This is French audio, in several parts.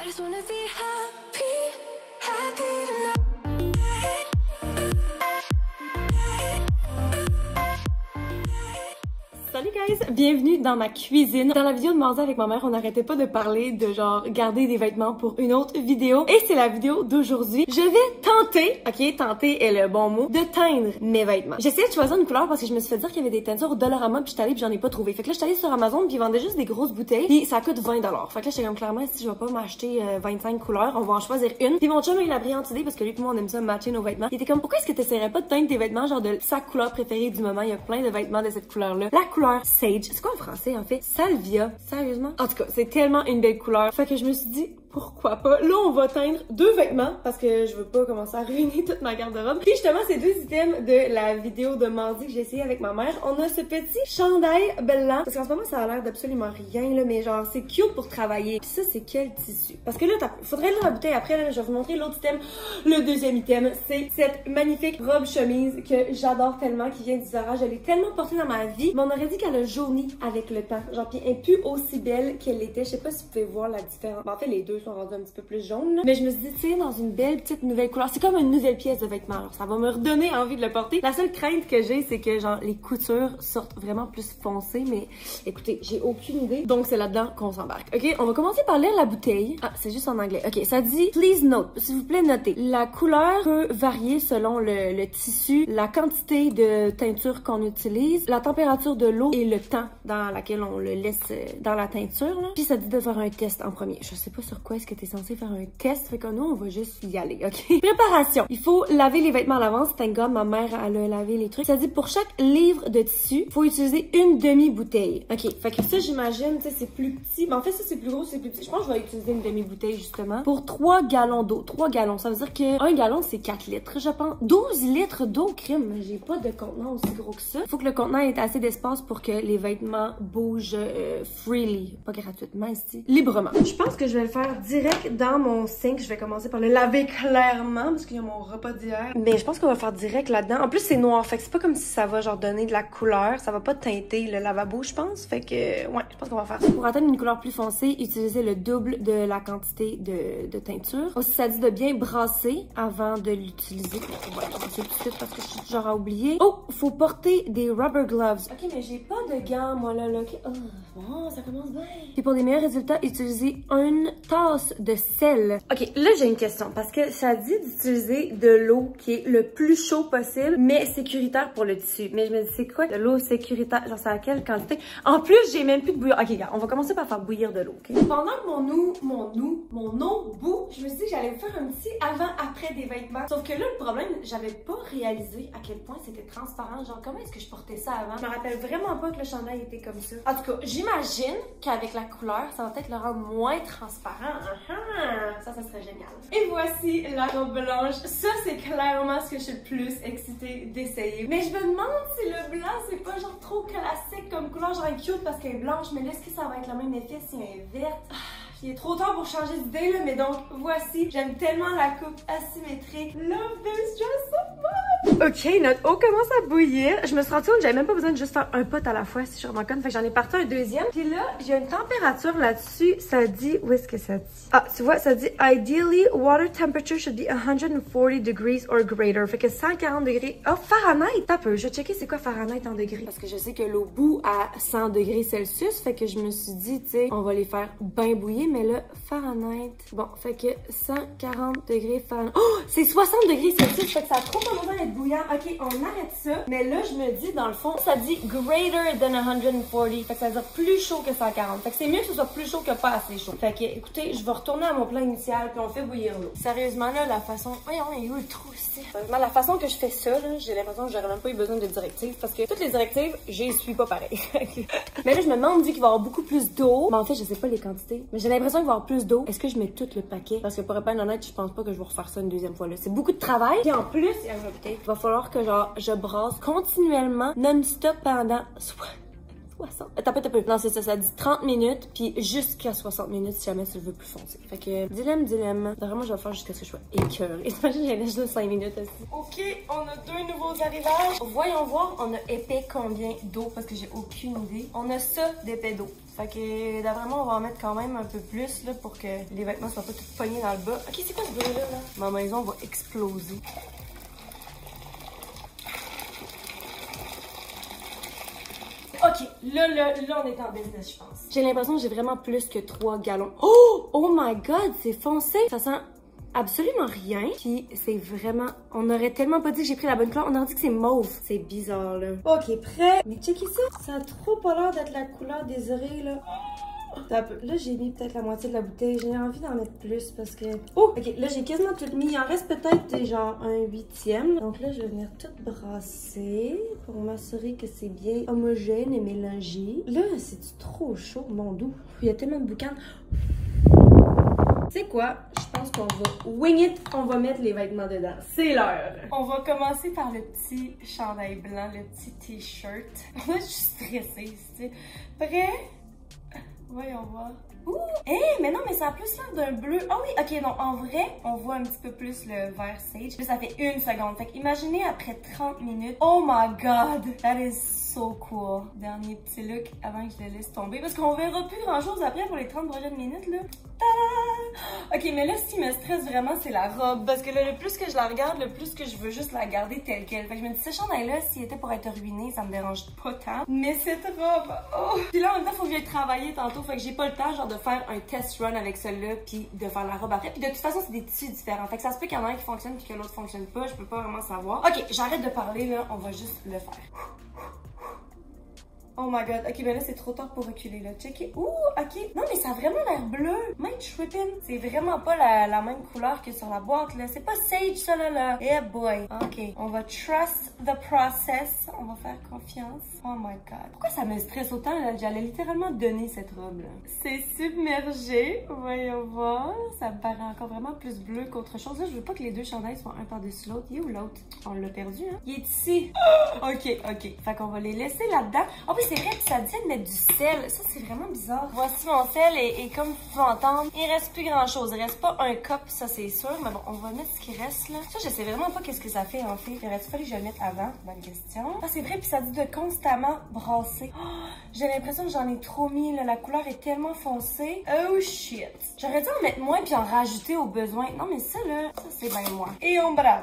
I just wanna be happy, happy tonight. Salut guys, bienvenue dans ma cuisine. Dans la vidéo de mardi avec ma mère, on n'arrêtait pas de parler de genre garder des vêtements pour une autre vidéo. Et c'est la vidéo d'aujourd'hui. Je vais tenter, ok, tenter est le bon mot, de teindre mes vêtements. J'essayais de choisir une couleur parce que je me suis fait dire qu'il y avait des teintures au Dollarama puis j'étais allée puis j'en ai pas trouvé. Fait que là, j'étais allée sur Amazon puis ils vendaient juste des grosses bouteilles puis ça coûte 20 $. Fait que là, j'étais comme clairement, si je vais pas m'acheter 25 couleurs, on va en choisir une. Puis mon chum a eu la brillante idée parce que lui et moi on aime ça matcher nos vêtements. Il était comme, pourquoi est-ce que t'essaierais pas de teindre tes vêtements genre de sa couleur préférée du moment? Il y a plein de vêtements de cette couleur-là. La couleur Sage. C'est quoi en français en fait? Salvia. Sérieusement? En tout cas, c'est tellement une belle couleur. Fait que je me suis dit, pourquoi pas? Là, on va teindre deux vêtements parce que je veux pas commencer à ruiner toute ma garde-robe. Puis justement, c'est deux items de la vidéo de mardi que j'ai essayé avec ma mère. On a ce petit chandail blanc. Parce qu'en ce moment, ça a l'air d'absolument rien, là, mais genre, c'est cute pour travailler. Puis ça, c'est quel tissu? Parce que là, faudrait lire la bouteille après, là, je vais vous montrer l'autre item. Le deuxième item, c'est cette magnifique robe chemise que j'adore tellement, qui vient du Zara. Je l'ai tellement portée dans ma vie, mais on aurait dit qu'elle a jauni avec le temps. Genre, puis elle est plus aussi belle qu'elle était. Je sais pas si vous pouvez voir la différence. En fait, les deux sont rendus un petit peu plus jaunes, là. Mais je me suis dit, tu sais, dans une belle petite nouvelle couleur, c'est comme une nouvelle pièce de vêtement. Alors, ça va me redonner envie de le porter. La seule crainte que j'ai, c'est que genre les coutures sortent vraiment plus foncées, mais écoutez, j'ai aucune idée. Donc c'est là-dedans qu'on s'embarque. Ok, on va commencer par lire la bouteille. Ah, c'est juste en anglais. Ok, ça dit, please note, s'il vous plaît, notez. La couleur peut varier selon le tissu, la quantité de teinture qu'on utilise, la température de l'eau et le temps dans laquelle on le laisse dans la teinture, là. Puis ça dit de faire un test en premier. Je sais pas sur quoi est-ce que t'es censé faire un test, fait que nous, on va juste y aller, ok? Préparation. Il faut laver les vêtements à l'avance. Thank God, ma mère, elle a lavé les trucs. Ça dit, pour chaque livre de tissu, il faut utiliser une demi-bouteille. Ok, fait que ça, j'imagine, tu sais, c'est plus petit. Mais en fait, ça, c'est plus gros, c'est plus petit. Je pense que je vais utiliser une demi-bouteille, justement, pour 3 gallons d'eau. 3 gallons, ça veut dire que 1 gallon, c'est 4 litres, je pense. 12 litres d'eau, crime. J'ai pas de contenant aussi gros que ça. Il faut que le contenant ait assez d'espace pour que les vêtements bougent freely. Pas gratuitement, ici. Librement. Je pense que je vais le faire direct dans mon sink. Je vais commencer par le laver clairement parce qu'il y a mon repas d'hier. Mais je pense qu'on va faire direct là-dedans. En plus, c'est noir. Fait que c'est pas comme si ça va genre donner de la couleur. Ça va pas teinter le lavabo, je pense. Fait que, ouais, je pense qu'on va faire ça. Pour atteindre une couleur plus foncée, utilisez le double de la quantité de teinture. Aussi, ça dit de bien brasser avant de l'utiliser. Ouais, je sais tout de suite parce que je suis genre à oublier. Oh, faut porter des rubber gloves. Ok, mais j'ai pas de gants, moi, là. Ok. Oh, bon, ça commence bien. Et pour des meilleurs résultats, utilisez une tasse de sel. Ok, là, j'ai une question parce que ça dit d'utiliser de l'eau qui est le plus chaud possible, mais sécuritaire pour le tissu. Mais je me dis, c'est quoi de l'eau sécuritaire? Genre, c'est à quelle quantité? En plus, j'ai même plus de bouillir. Ok, regarde, on va commencer par faire bouillir de l'eau, ok? Pendant que mon eau bout, je me suis dit que j'allais faire un petit avant-après des vêtements. Sauf que là, le problème, j'avais pas réalisé à quel point c'était transparent. Genre, comment est-ce que je portais ça avant? Je me rappelle vraiment pas que le chandail était comme ça. En tout cas, j'imagine qu'avec la couleur, ça va peut-être le rendre moins transparent. Ça serait génial. Et voici la robe blanche. Ça, c'est clairement ce que je suis le plus excitée d'essayer. Mais je me demande si le blanc, c'est pas genre trop classique comme couleur, genre cute parce qu'elle est blanche. Mais là, est-ce que ça va être le même effet si elle est verte? Il est trop tard pour changer d'idée, là, mais donc, voici. J'aime tellement la coupe asymétrique. Love this dress so much! Ok, notre eau commence à bouillir. Je me suis rendue compte que j'avais même pas besoin de juste faire un pot à la fois, si je suis vraiment conne. Fait que j'en ai parti un deuxième. Puis là, j'ai une température là-dessus. Ça dit, où est-ce que ça dit? Ah, tu vois, ça dit, ideally, water temperature should be 140 degrees or greater. Fait que 140 degrés. Oh, Fahrenheit! T'as peu. Je vais checker c'est quoi Fahrenheit en degrés. Parce que je sais que l'eau bout à 100 degrés Celsius. Fait que je me suis dit, tu sais, on va les faire bien bouillir. Mais là, Fahrenheit. Bon, fait que 140 degrés Fahrenheit. Oh! C'est 60 degrés Celsius. Fait que ça a trop pas besoin d'être bouillant. Ok, on arrête ça. Mais là, je me dis, dans le fond, ça dit greater than 140. Fait que ça veut dire plus chaud que 140. Fait que c'est mieux que ce soit plus chaud que pas assez chaud. Fait que, écoutez, je vais retourner à mon plan initial puis on fait bouillir l'eau. Sérieusement, là, la façon... Voyons, il y a eu le trou ici. Sérieusement, la façon que je fais ça, là, j'ai l'impression que j'aurais même pas eu besoin de directives parce que toutes les directives, j'y suis pas pareil. Mais là, je me demande, vu qu'il va y avoir beaucoup plus d'eau, mais en fait, je sais pas les quantités, mais j'ai l'impression qu'il va y avoir plus d'eau. Est-ce que je mets tout le paquet? Parce que pour être honnête, je pense pas que je vais refaire ça une deuxième fois, là. C'est beaucoup de travail. Et en plus, il va falloir que, genre, je brasse continuellement, non-stop pendant 60. T'as peu. Non, c'est ça, ça dit 30 minutes, puis jusqu'à 60 minutes si jamais tu le veux plus foncé. Fait que, dilemme. Vraiment, je vais le faire jusqu'à ce que je sois écœurée. Imagine, j'ai juste 5 minutes aussi. Ok, on a 2 nouveaux arrivages. Voyons voir, on a épais combien d'eau, parce que j'ai aucune idée. On a ça d'épais d'eau. Fait que d'après moi, on va en mettre quand même un peu plus là, pour que les vêtements soient pas tout pognés dans le bas. Ok, c'est quoi ce bruit-là? Là? Ma maison va exploser. Ok, là, on est en business, je pense. J'ai l'impression que j'ai vraiment plus que 3 gallons. Oh my god, c'est foncé! Ça sent absolument rien. Puis c'est vraiment... On aurait tellement pas dit que j'ai pris la bonne couleur. On aurait dit que c'est mauve. C'est bizarre, là. Ok, prêt? Mais checkez ça. Ça a trop pas l'air d'être la couleur désirée, là. Là, j'ai mis peut-être la moitié de la bouteille. J'ai envie d'en mettre plus parce que... Oh! Ok, là, j'ai quasiment tout mis. Il en reste peut-être genre un 8e. Donc là, je vais venir tout brasser pour m'assurer que c'est bien homogène et mélangé. Là, c'est trop chaud, mon doux. Il y a tellement de boucan. Tu sais quoi? Je pense qu'on va wing it. On va mettre les vêtements dedans. C'est l'heure. On va commencer par le petit chandail blanc, le petit t-shirt. Moi, je suis stressée, tu sais. Prêt? Voyons voir. Ouh! Mais non, mais ça a plus l'air d'un bleu. Ah oui, ok, non, en vrai, on voit un petit peu plus le vert sage. Puis ça fait 1 seconde. Fait imaginez après 30 minutes. Oh my god! That is so cool. Dernier petit look avant que je le laisse tomber. Parce qu'on verra plus grand chose après pour les 30 prochaines minutes, là. Ta-da! Ok, mais là, ce qui me stresse vraiment, c'est la robe. Parce que là, le plus que je la regarde, le plus que je veux juste la garder telle qu'elle. Fait que je me dis, ce chandail-là, s'il était pour être ruiné, ça me dérange pas tant. Mais cette robe, oh! Puis là, en même temps, faut que j'aille travailler tantôt. Fait que j'ai pas le temps, genre, de faire un test run avec celle-là, puis de faire la robe après. Puis de toute façon, c'est des tissus différents. Fait que ça se peut qu'il y en a un qui fonctionne puis que l'autre fonctionne pas. Je peux pas vraiment savoir. Ok, j'arrête de parler, là. On va juste le faire. Oh my god. Ok, ben là, c'est trop tard pour reculer, là. Checkez. Ouh, ok. Non, mais ça a vraiment l'air bleu. Même tripping. C'est vraiment pas la même couleur que sur la boîte, là. C'est pas sage, ça, là. Yeah, boy. Ok. On va trust the process. On va faire confiance. Oh my god. Pourquoi ça me stresse autant, là? J'allais littéralement donner cette robe, là. C'est submergé. Voyons voir. Ça me paraît encore vraiment plus bleu qu'autre chose. Là, je veux pas que les deux chandails soient un par-dessus l'autre. Il est où l'autre? On l'a perdu, hein? Il est ici. Ok. Fait qu'on va les laisser là-dedans. Oh, oui, c'est vrai que ça dit de mettre du sel. Ça, c'est vraiment bizarre. Voici mon sel et comme vous pouvez entendre, il reste plus grand-chose. Il reste pas un cup, ça, c'est sûr. Mais bon, on va mettre ce qui reste, là. Ça, je sais vraiment pas qu'est-ce que ça fait, en fait. Il aurait fallu que je le mette avant. Bonne question. Ah, c'est vrai, puis ça dit de constamment brasser. Oh, j'ai l'impression que j'en ai trop mis, là. La couleur est tellement foncée. Oh, shit. J'aurais dû en mettre moins puis en rajouter au besoin. Non, mais ça, là, ça, c'est bien moi. Et on brasse.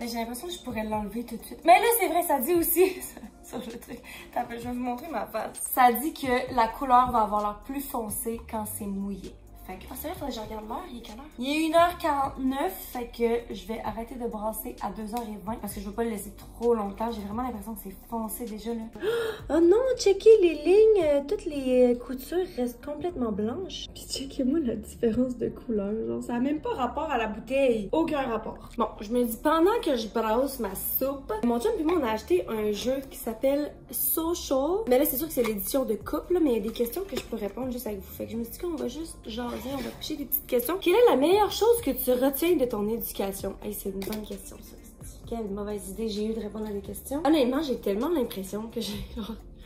J'ai l'impression que je pourrais l'enlever tout de suite. Mais là, c'est vrai, ça dit aussi... sur le truc. Je vais vous montrer ma face. Ça dit que la couleur va avoir l'air plus foncée quand c'est mouillé. Fait que... Ah, c'est vrai, faudrait que je regarde l'heure. Il est quelle heure? Il est 1h49. Fait que je vais arrêter de brasser à 2h20 parce que je veux pas le laisser trop longtemps. J'ai vraiment l'impression que c'est foncé déjà, là. Oh non, checkez les lignes. Toutes les coutures restent complètement blanches. Puis checkez-moi la différence de couleur. Genre, ça a même pas rapport à la bouteille. Aucun rapport. Bon, je me dis, pendant que je brasse ma soupe, mon chum et moi, on a acheté un jeu qui s'appelle Social. Mais là, c'est sûr que c'est l'édition de couple, là, mais il y a des questions que je peux répondre juste avec vous. Fait que je me suis dit qu'on va juste jaser, on va picher des petites questions. Quelle est la meilleure chose que tu retiens de ton éducation? Hey, c'est une bonne question, ça. Quelle mauvaise idée j'ai eu de répondre à des questions. Honnêtement, j'ai tellement l'impression que j'ai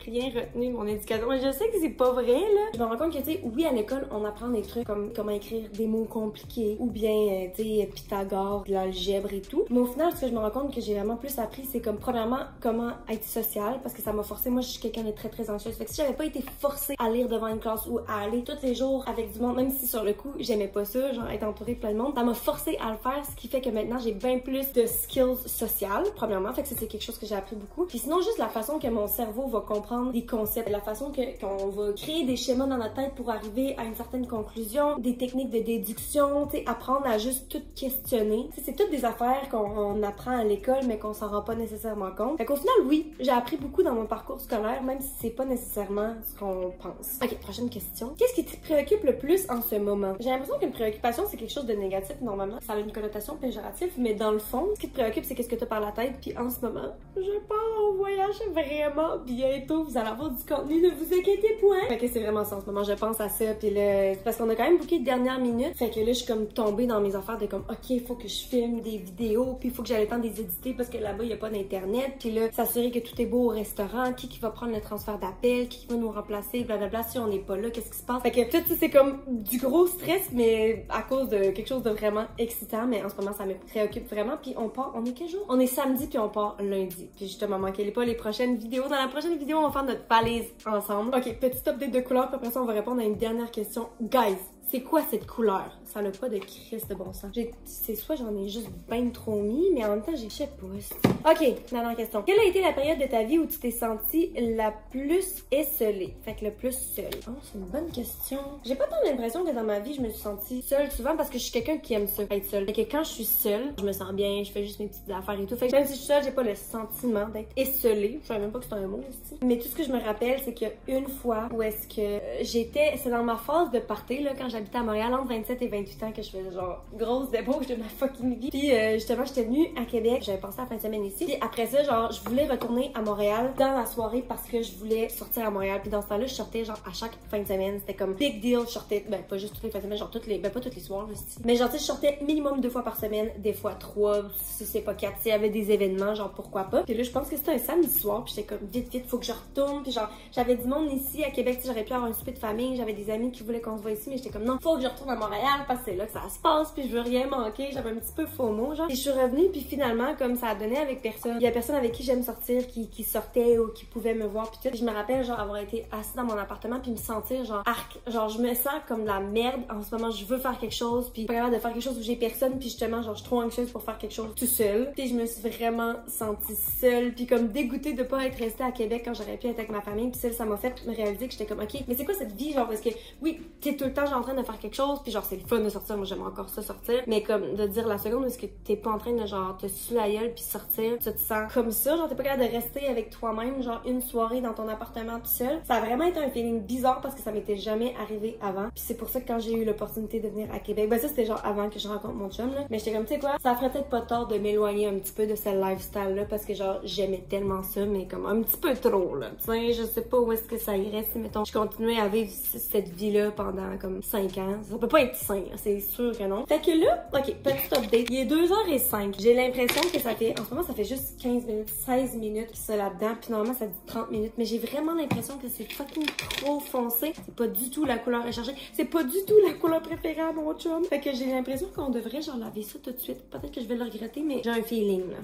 rien retenu de mon éducation. Je sais que c'est pas vrai, là. Je me rends compte que, tu sais, oui, à l'école, on apprend des trucs comme comment écrire des mots compliqués ou bien, tu sais, Pythagore, l'algèbre et tout. Mais au final, ce que je me rends compte que j'ai vraiment plus appris, c'est comme, premièrement, comment être sociale, parce que ça m'a forcé. Moi, je suis quelqu'un de très, très anxieuse. Fait que si j'avais pas été forcée à lire devant une classe ou à aller tous les jours avec du monde, même si sur le coup, j'aimais pas ça, genre être entourée de plein de monde, ça m'a forcé à le faire, ce qui fait que maintenant, j'ai bien plus de skills sociales, premièrement. Fait que ça, c'est quelque chose que j'ai appris beaucoup. Puis sinon, juste la façon que mon cerveau va comprendre des concepts, la façon qu'on va créer des schémas dans notre tête pour arriver à une certaine conclusion, des techniques de déduction, tu sais, apprendre à juste tout questionner. C'est toutes des affaires qu'on apprend à l'école, mais qu'on s'en rend pas nécessairement compte. Fait qu'au final, oui, j'ai appris beaucoup dans mon parcours scolaire, même si c'est pas nécessairement ce qu'on pense. Ok, prochaine question. Qu'est-ce qui te préoccupe le plus en ce moment? J'ai l'impression qu'une préoccupation, c'est quelque chose de négatif, normalement. Ça a une connotation péjorative, mais dans le fond, ce qui te préoccupe, c'est qu'est-ce que tu as par la tête, puis en ce moment, je pars au voyage vraiment bientôt. Vous allez avoir du contenu, ne vous inquiétez point. Fait que c'est vraiment ça en ce moment, je pense à ça. Puis là, parce qu'on a quand même booké de dernière minute. Fait que là, je suis comme tombée dans mes affaires de comme, ok, il faut que je filme des vidéos, puis il faut que j'aille le temps de les éditer parce que là-bas, il n'y a pas d'internet. Puis là, s'assurer que tout est beau au restaurant, qui va prendre le transfert d'appel, qui va nous remplacer, blablabla, si on n'est pas là, qu'est-ce qui se passe. Fait que tout ça, c'est comme du gros stress, mais à cause de quelque chose de vraiment excitant. Mais en ce moment, ça me préoccupe vraiment. Puis on part, on est quel jour? On est samedi, puis on part lundi. Puis justement, manquez pas les prochaines vidéos. Dans la prochaine vidéo, on on va faire notre valise ensemble. Ok, petit update de couleur, puis après ça, on va répondre à une dernière question. Guys, c'est quoi cette couleur? Ça n'a pas de crise de bon sens. C'est soit j'en ai juste ben trop mis, mais en même temps, je sais pas. Ok, dernière question. Quelle a été la période de ta vie où tu t'es sentie la plus esselée? Fait que le plus seule. Oh, c'est une bonne question. J'ai pas tant l'impression que dans ma vie, je me suis sentie seule souvent parce que je suis quelqu'un qui aime ça, être seule. Fait que quand je suis seule, je me sens bien, je fais juste mes petites affaires et tout. Fait que même si je suis seule, j'ai pas le sentiment d'être esselée. Je savais même pas que c'était un mot aussi. Mais tout ce que je me rappelle, c'est qu'il y a une fois où est-ce que c'est dans ma phase de party, là, quand j'habitais à Montréal entre 27 et 28 ans que je faisais genre grosse débauche de ma fucking vie. Puis justement, j'étais venue à Québec, j'avais passé la fin de semaine ici. Puis après ça, genre, je voulais retourner à Montréal dans la soirée parce que je voulais sortir à Montréal. Puis dans ce temps-là, je sortais genre à chaque fin de semaine. C'était comme big deal. Je sortais, ben pas juste toutes les fins de semaine, genre pas toutes les soirs aussi. Mais genre, tu sais, je sortais minimum 2 fois par semaine, des fois 3, si c'est pas 4. S'il y avait des événements, genre pourquoi pas. Puis là, je pense que c'était un samedi soir. Puis j'étais comme vite, faut que je retourne. Puis genre, j'avais du monde ici à Québec. J'aurais pu avoir un souper de famille. J'avais des amis qui voulaient qu'on se voit ici. Mais j'étais comme non, faut que je retourne à Montréal parce que c'est là que ça se passe. Puis je veux rien manquer. J'avais un petit peu FOMO, genre. Et je suis revenue. Puis finalement, comme ça a donné avec personne. Il y a personne avec qui j'aime sortir qui sortait ou qui pouvait me voir. Puis tout. Puis je me rappelle, genre, avoir été assise dans mon appartement. Puis me sentir, genre, arc. Genre, je me sens comme de la merde en ce moment. Je veux faire quelque chose. Puis pas capable de faire quelque chose où j'ai personne. Puis justement, genre, je suis trop anxieuse pour faire quelque chose tout seul. Puis je me suis vraiment sentie seule. Puis comme dégoûtée de pas être restée à Québec quand j'aurais pu être avec ma famille. Puis ça m'a fait me réaliser que j'étais comme, ok, mais c'est quoi cette vie, genre, parce que oui, t'es tout le temps genre en train de faire quelque chose. Puis genre, c'est le fun de sortir. Moi, j'aime encore ça sortir. Mais comme de dire la seconde où est-ce que t'es pas en train de genre te suer la gueule puis sortir, tu te sens comme ça. Genre, t'es pas capable de rester avec toi-même, genre une soirée dans ton appartement tout seul. Ça a vraiment été un feeling bizarre parce que ça m'était jamais arrivé avant. Puis c'est pour ça que quand j'ai eu l'opportunité de venir à Québec, ben ça c'était genre avant que je rencontre mon chum là. Mais j'étais comme, tu sais quoi, ça ferait peut-être pas tort de m'éloigner un petit peu de ce lifestyle-là parce que genre j'aimais tellement ça, mais comme un petit peu trop là. Tu sais, je sais pas où est-ce que ça irait si mettons je continuais à vivre cette vie-là pendant comme 5 ans. Ça peut pas être sain, c'est sûr que non. Fait que là, ok, petit update. Il est 2h05. J'ai l'impression que ça fait, en ce moment ça fait juste 15 minutes, 16 minutes qui sont là-dedans. Puis normalement ça dit 30 minutes. Mais j'ai vraiment l'impression que c'est fucking trop foncé. C'est pas du tout la couleur recherchée. C'est pas du tout la couleur préférée à mon chum. Fait que j'ai l'impression qu'on devrait genre laver ça tout de suite. Peut-être que je vais le regretter, mais j'ai un feeling là.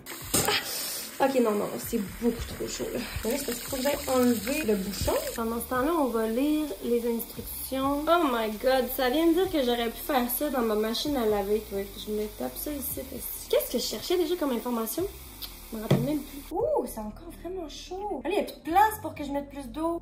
Ok, non, c'est beaucoup trop chaud là. Là, c'est parce qu'il faut que j'aille enlever le bouchon. Pendant ce temps-là, on va lire les instructions. Oh my god, ça vient de dire que j'aurais pu faire ça dans ma machine à laver. Ouais, je me tape ça ici. Qu'est-ce que je cherchais déjà comme information? Je me rappelle même plus. Ouh, c'est encore vraiment chaud. Allez, il y a plus de place pour que je mette plus d'eau.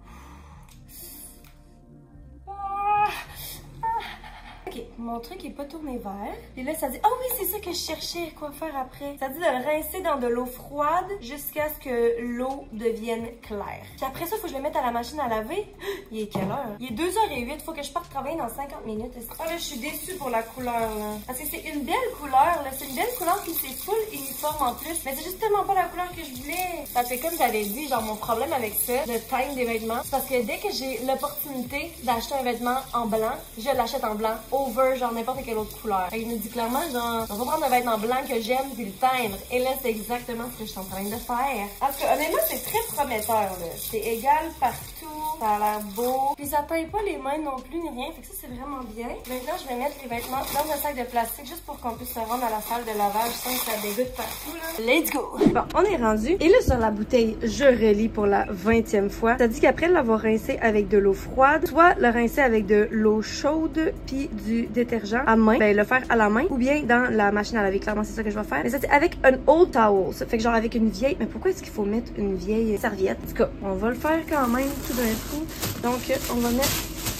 Ok, mon truc est pas tourné vert. Et là, ça dit... Oh oui, c'est ça que je cherchais. Quoi faire après? Ça dit de le rincer dans de l'eau froide jusqu'à ce que l'eau devienne claire. Puis après ça, il faut que je le mette à la machine à laver. Il est quelle heure? Il est 2h08. Faut que je parte travailler dans 50 minutes. Ah là, je suis déçue pour la couleur, là. Parce que c'est une belle couleur, là. C'est une belle couleur puis c'est full uniforme en plus. Mais c'est justement pas la couleur que je voulais. Parce que comme j'avais dit, genre, mon problème avec ça, le time des vêtements, c'est parce que dès que j'ai l'opportunité d'acheter un vêtement en blanc, je l'achète en blanc. Over genre n'importe quelle autre couleur. Fait que je me dis clairement genre on va prendre un vêtement blanc que j'aime puis le teindre. Et là c'est exactement ce que je suis en train de faire. Parce que honnêtement c'est très prometteur là. C'est égal partout, ça a l'air beau. Puis ça teint pas les mains non plus ni rien. Fait que ça c'est vraiment bien. Maintenant je vais mettre les vêtements dans un sac de plastique juste pour qu'on puisse se rendre à la salle de lavage sans que ça dégoûte partout là. Let's go! Bon, on est rendu. Et là sur la bouteille, je relis pour la 20e fois. Ça dit qu'après l'avoir rincé avec de l'eau froide, soit le rincer avec de l'eau chaude puis du détergent à main, ben le faire à la main ou bien dans la machine à laver. Clairement, c'est ça que je vais faire. Mais ça, c'est avec un old towel. Ça fait que genre avec une vieille... Mais pourquoi est-ce qu'il faut mettre une vieille serviette? En tout cas, on va le faire quand même tout d'un coup. Donc, on va mettre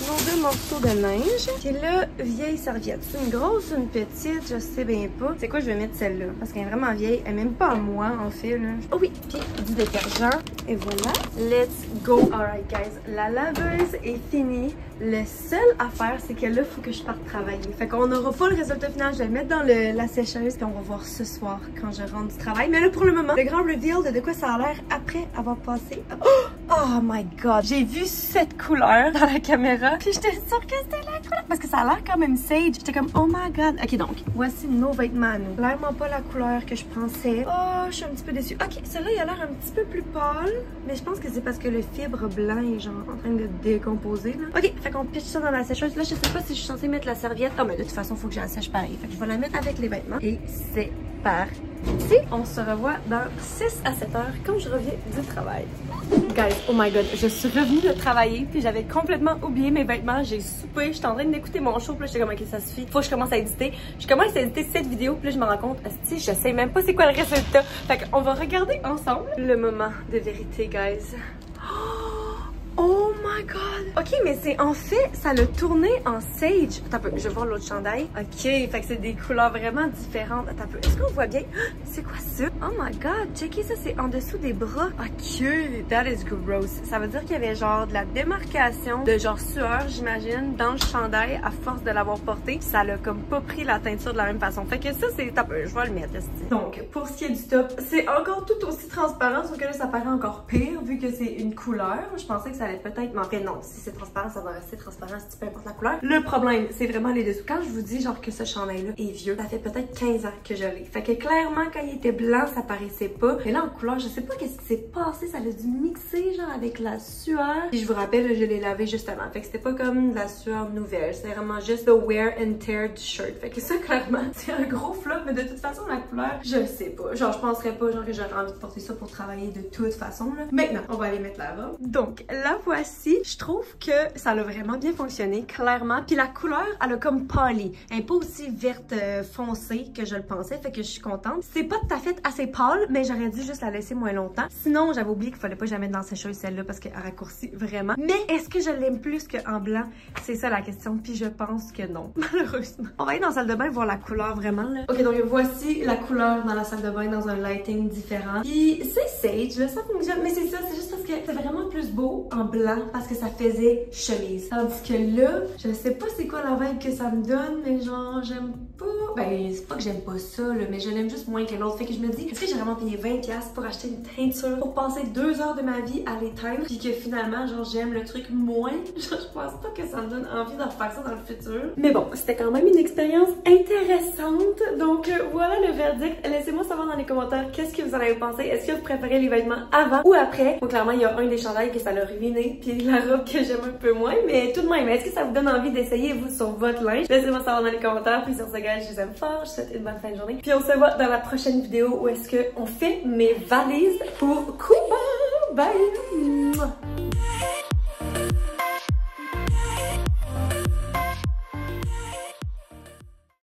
nos 2 morceaux de linge. Puis là, vieille serviette. C'est une grosse ou une petite? Je sais bien pas. C'est quoi, je vais mettre celle-là? Parce qu'elle est vraiment vieille. Elle est même pas à moi, en fait, là. Oh oui! Puis du détergent. Et voilà. Let's go! Alright, guys. La laveuse est finie. Le seul à faire, c'est que là, il faut que je parte travailler. Fait qu'on n'aura pas le résultat final. Je vais le mettre dans la sécheuse. Puis on va voir ce soir quand je rentre du travail. Mais là, pour le moment, le grand reveal de quoi ça a l'air après avoir passé... Oh my god! J'ai vu cette couleur dans la caméra. Puis j'étais sûre que c'était la couleur. Parce que ça a l'air quand même sage. J'étais comme, oh my god. Ok, donc, voici nos vêtements à nous. Clairement pas la couleur que je pensais. Oh, je suis un petit peu déçue. Ok, celui-là, il a l'air un petit peu plus pâle. Mais je pense que c'est parce que le fibre blanc est genre en train de décomposer, là. Ok, fait qu'on pitche ça dans la sécheuse. Là, je sais pas si je suis censée mettre la serviette. Ah, mais de toute façon, faut que je la sèche pareil. Fait que je vais la mettre avec les vêtements. Et c'est parti. On se revoit dans 6 à 7 heures quand je reviens du travail. Guys, oh my god, je suis revenue de travailler puis j'avais complètement oublié mes vêtements. J'ai soupé, j'étais en train d'écouter mon show puis là j'étais comme ok, ça suffit, faut que je commence à éditer. Je commence à éditer cette vidéo puis là je me rends compte, si je sais même pas c'est quoi le résultat. Fait qu'on va regarder ensemble le moment de vérité, guys. Oh my god! Ok, mais c'est en fait, ça l'a tourné en sage. Attends un peu, je vais voir l'autre chandail. Ok, fait que c'est des couleurs vraiment différentes. Attends un peu, est-ce qu'on voit bien? C'est quoi ça? Oh my god, checkez ça, c'est en dessous des bras. Ok, that is gross. Ça veut dire qu'il y avait genre de la démarcation de genre sueur, j'imagine, dans le chandail à force de l'avoir porté. Ça l'a comme pas pris la teinture de la même façon. Fait que ça, c'est... Attends un peu, je vais le mettre, ici. Donc, pour ce qui est du top, c'est encore tout aussi transparent, sauf que là, ça paraît encore pire vu que c'est une couleur. Je pensais que ça allait peut-être, mais en fait non, si c'est transparent, ça va rester transparent si peu importe la couleur. Le problème, c'est vraiment les dessous. Quand je vous dis genre que ce chandail-là est vieux, ça fait peut-être 15 ans que je l'ai. Fait que clairement, quand il était blanc, ça paraissait pas. Mais là, en couleur, je sais pas qu'est-ce qui s'est passé, ça a dû mixer genre avec la sueur. Puis je vous rappelle, je l'ai lavé juste avant. Fait que c'était pas comme de la sueur nouvelle, c'était vraiment juste le wear and tear du shirt. Fait que ça, clairement, c'est un gros flop, mais de toute façon, la couleur, je sais pas. Genre, je penserais pas genre que j'aurais envie de porter ça pour travailler de toute façon, là. Maintenant, on va aller mettre la robe. Donc, la voici. Je trouve que ça a vraiment bien fonctionné, clairement. Puis la couleur, elle a comme pâli. Elle n'est pas aussi verte foncée que je le pensais, fait que je suis contente. C'est pas tout à fait assez pâle, mais j'aurais dû juste la laisser moins longtemps. Sinon, j'avais oublié qu'il fallait pas jamais mettre dans sécheuse celle-là parce qu'elle raccourcit vraiment. Mais est-ce que je l'aime plus qu'en blanc? C'est ça la question, puis je pense que non, malheureusement. On va aller dans la salle de bain voir la couleur vraiment, là. Ok, donc voici la couleur dans la salle de bain dans un lighting différent. Puis c'est sage, là, ça fonctionne. Mais c'est ça, c'est juste parce que c'est vraiment plus beau en blanc parce que ça faisait chemise. Tandis que là, je sais pas c'est quoi la vibe que ça me donne, mais genre, j'aime pas. Ben, c'est pas que j'aime pas ça, là, mais je l'aime juste moins que l'autre. Fait que je me dis, est-ce que j'ai vraiment payé 20$ pour acheter une teinture pour passer 2 heures de ma vie à l'éteindre, puis que finalement, genre, j'aime le truc moins? Genre, je pense pas que ça me donne envie de refaire ça dans le futur. Mais bon, c'était quand même une expérience intéressante. Donc, voilà le verdict. Laissez-moi savoir dans les commentaires qu'est-ce que vous en avez pensé. Est-ce que vous préférez les vêtements avant ou après? Bon, clairement, il y a un des chandails que ça l'a ruiné, puis la robe que j'aime un peu moins, mais tout de même, est-ce que ça vous donne envie d'essayer vous sur votre linge? Laissez-moi savoir dans les commentaires, puis sur ce gars, je vous aime fort, je vous souhaite une bonne fin de journée. Puis on se voit dans la prochaine vidéo où est-ce qu'on fait mes valises pour Cuba. Bye!